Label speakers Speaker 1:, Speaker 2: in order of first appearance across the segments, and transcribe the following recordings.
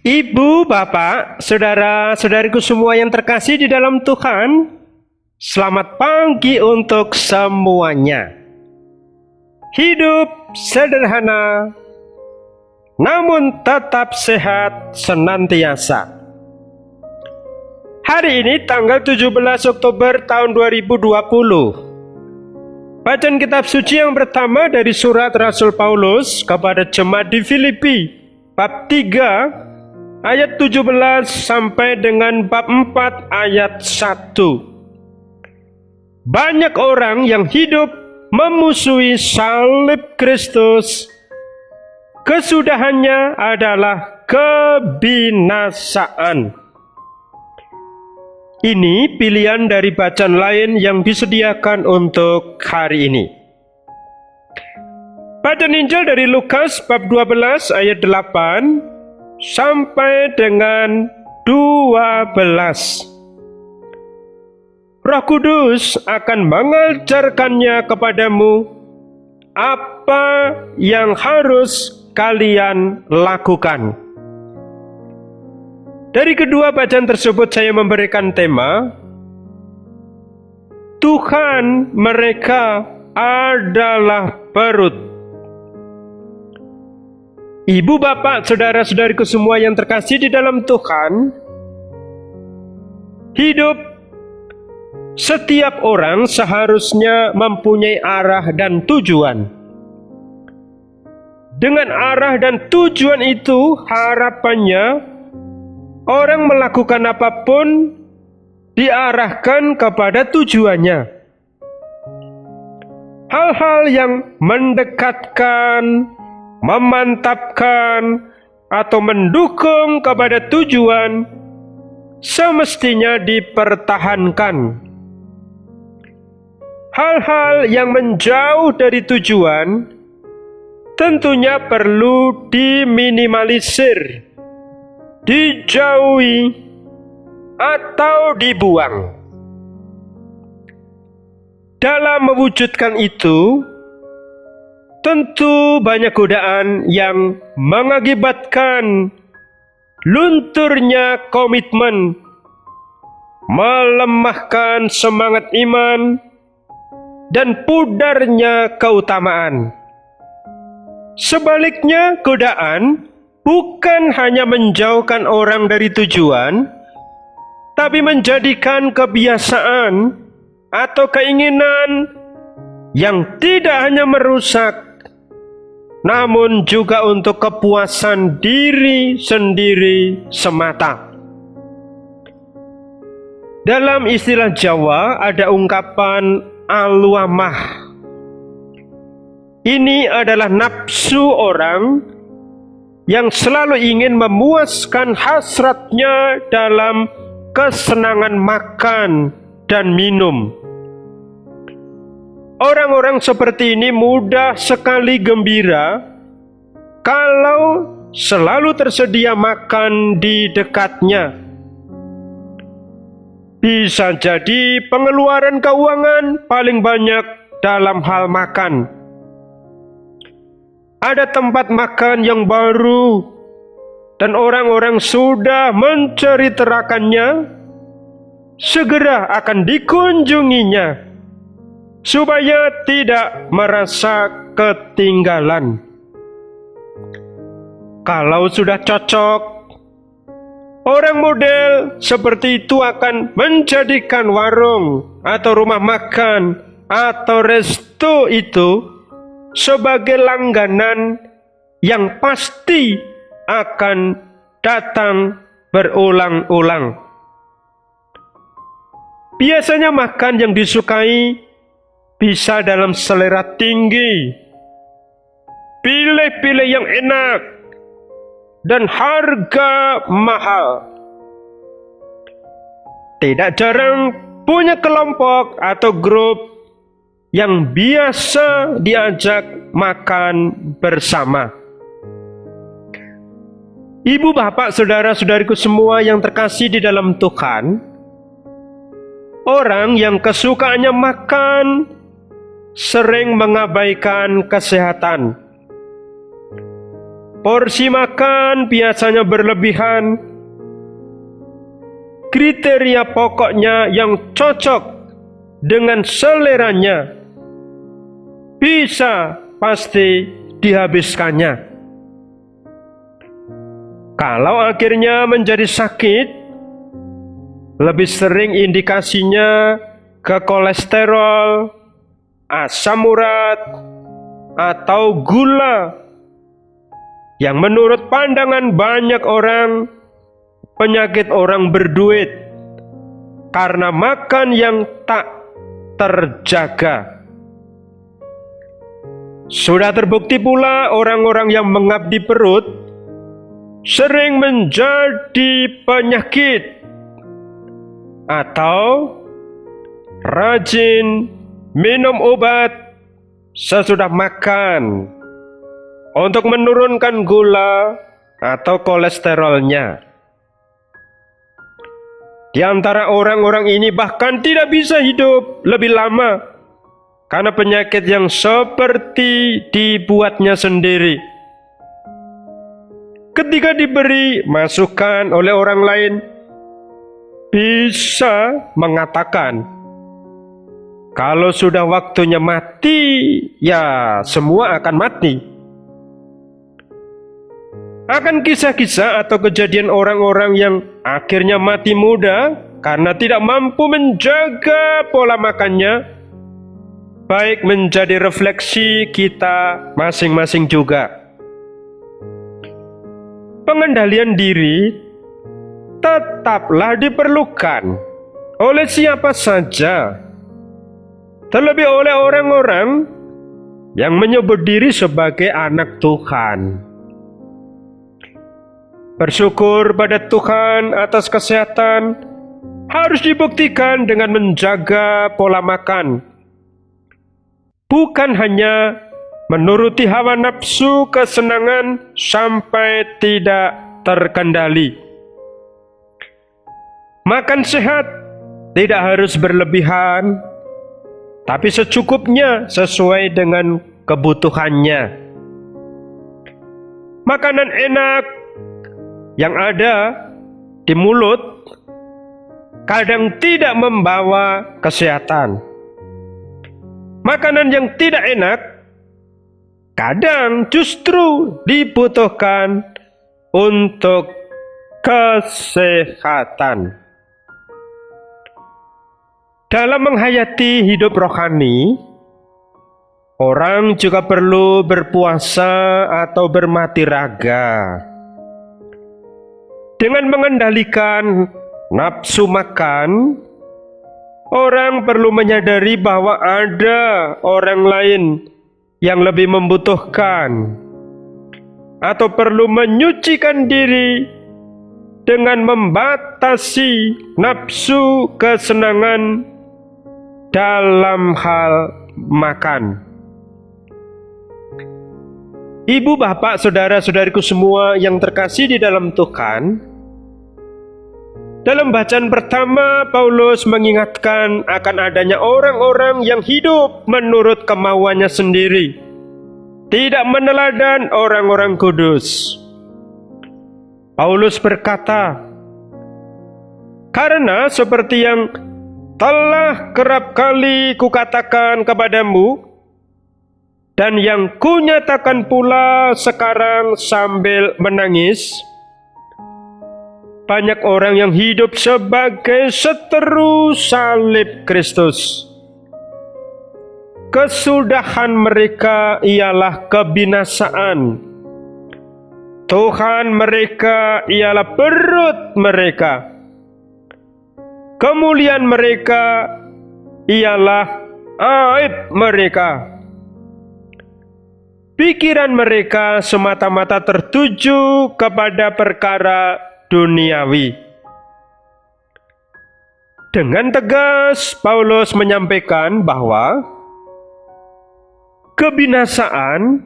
Speaker 1: Ibu, Bapak, saudara-saudariku semua yang terkasih di dalam Tuhan, selamat pagi untuk semuanya. Hidup sederhana, namun tetap sehat senantiasa. Hari ini tanggal 17 Oktober tahun 2020. Bacaan kitab suci yang pertama dari surat Rasul Paulus kepada jemaat di Filipi, bab 3 ayat 17 sampai dengan bab 4 ayat 1. Banyak orang yang hidup memusuhi salib Kristus. Kesudahannya adalah kebinasaan. Ini pilihan dari bacaan lain yang disediakan untuk hari ini. Bacaan Injil dari Lukas bab 12 ayat 8 sampai dengan 12. Roh Kudus akan mengajarkannya kepadamu apa yang harus kalian lakukan. Dari kedua bacaan tersebut saya memberikan tema, Tuhan mereka adalah perut. Ibu, bapak, saudara-saudariku semua yang terkasih di dalam Tuhan, hidup setiap orang seharusnya mempunyai arah dan tujuan. Dengan arah dan tujuan itu, harapannya orang melakukan apapun diarahkan kepada tujuannya. Hal-hal yang mendekatkan, memantapkan, atau mendukung kepada tujuan semestinya dipertahankan. Hal-hal yang menjauh dari tujuan tentunya perlu diminimalisir, dijauhi, atau dibuang. Dalam mewujudkan itu, tentu banyak godaan yang mengakibatkan lunturnya komitmen, melemahkan semangat iman, dan pudarnya keutamaan. Sebaliknya, godaan bukan hanya menjauhkan orang dari tujuan, tapi menjadikan kebiasaan atau keinginan yang tidak hanya merusak, namun juga untuk kepuasan diri sendiri semata. Dalam istilah Jawa ada ungkapan aluamah. Ini adalah nafsu orang yang selalu ingin memuaskan hasratnya dalam kesenangan makan dan minum. Orang-orang seperti ini mudah sekali gembira kalau selalu tersedia makan di dekatnya. Bisa jadi pengeluaran keuangan paling banyak dalam hal makan. Ada tempat makan yang baru dan orang-orang sudah menceritakannya, segera akan dikunjunginya supaya tidak merasa ketinggalan. Kalau sudah cocok, orang model seperti itu akan menjadikan warung atau rumah makan atau resto itu sebagai langganan yang pasti akan datang berulang-ulang. Biasanya makan yang disukai bisa dalam selera tinggi, pilih-pilih yang enak, dan harga mahal. Tidak jarang punya kelompok atau grup yang biasa diajak makan bersama. Ibu, bapak, saudara-saudariku semua yang terkasih di dalam Tuhan, orang yang kesukaannya makan sering mengabaikan kesehatan. porsi makan biasanya berlebihan. Kriteria pokoknya yang cocok dengan seleranya bisa pasti dihabiskannya. Kalau akhirnya menjadi sakit, lebih sering indikasinya ke kolesterol, asam urat, atau gula, yang menurut pandangan banyak orang, penyakit orang berduit karena makan yang tak terjaga. Sudah terbukti pula orang-orang yang mengabdi perut sering menjadi penyakit atau rajin minum obat sesudah makan untuk menurunkan gula atau kolesterolnya. Di antara orang-orang ini bahkan tidak bisa hidup lebih lama karena penyakit yang seperti dibuatnya sendiri. Ketika diberi masukan oleh orang lain, bisa mengatakan, kalau sudah waktunya mati, ya semua akan mati. Akan kisah-kisah atau kejadian orang-orang yang akhirnya mati muda karena tidak mampu menjaga pola makannya, baik menjadi refleksi kita masing-masing juga. Pengendalian diri tetaplah diperlukan oleh siapa saja, terlebih oleh orang-orang yang menyebut diri sebagai anak Tuhan. Bersyukur pada Tuhan atas kesehatan harus dibuktikan dengan menjaga pola makan, bukan hanya menuruti hawa nafsu kesenangan sampai tidak terkendali. Makan sehat tidak harus berlebihan, tapi secukupnya sesuai dengan kebutuhannya. Makanan enak yang ada di mulut kadang tidak membawa kesehatan. Makanan yang tidak enak kadang justru dibutuhkan untuk kesehatan. Dalam menghayati hidup rohani, orang juga perlu berpuasa atau bermati raga. Dengan mengendalikan nafsu makan, orang perlu menyadari bahwa ada orang lain yang lebih membutuhkan atau perlu menyucikan diri dengan membatasi nafsu kesenangan dalam hal makan. Ibu, bapak, saudara-saudariku semua yang terkasih di dalam Tuhan, dalam bacaan pertama Paulus mengingatkan akan adanya orang-orang yang hidup menurut kemauannya sendiri, tidak meneladan orang-orang kudus. Paulus berkata, "Karena seperti yang telah kerap kali kukatakan kepadamu, dan yang kunyatakan pula sekarang sambil menangis, banyak orang yang hidup sebagai seteru salib Kristus. Kesudahan mereka ialah kebinasaan. Tuhan mereka ialah perut mereka. Kemuliaan mereka ialah aib mereka. Pikiran mereka semata-mata tertuju kepada perkara duniawi." Dengan tegas Paulus menyampaikan bahwa kebinasaan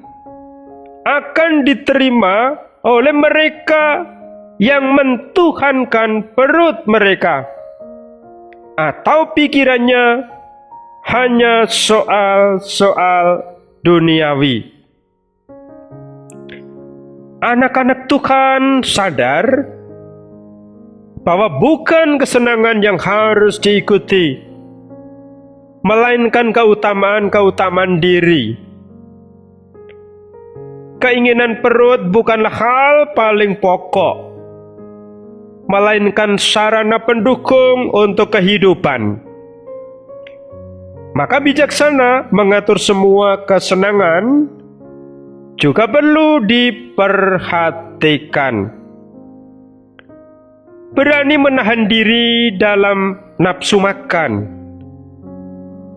Speaker 1: akan diterima oleh mereka yang mentuhankan perut mereka atau pikirannya hanya soal-soal duniawi. anak-anak Tuhan sadar bahwa bukan kesenangan yang harus diikuti, melainkan keutamaan-keutamaan diri. Keinginan perut bukanlah hal paling pokok, melainkan sarana pendukung untuk kehidupan. Maka bijaksana mengatur semua kesenangan juga perlu diperhatikan. Berani menahan diri dalam nafsu makan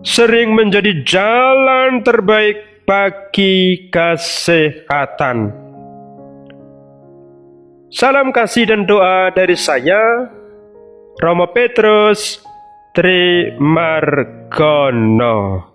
Speaker 1: sering menjadi jalan terbaik bagi kesehatan. Salam kasih dan doa dari saya, Romo Petrus Trimargono.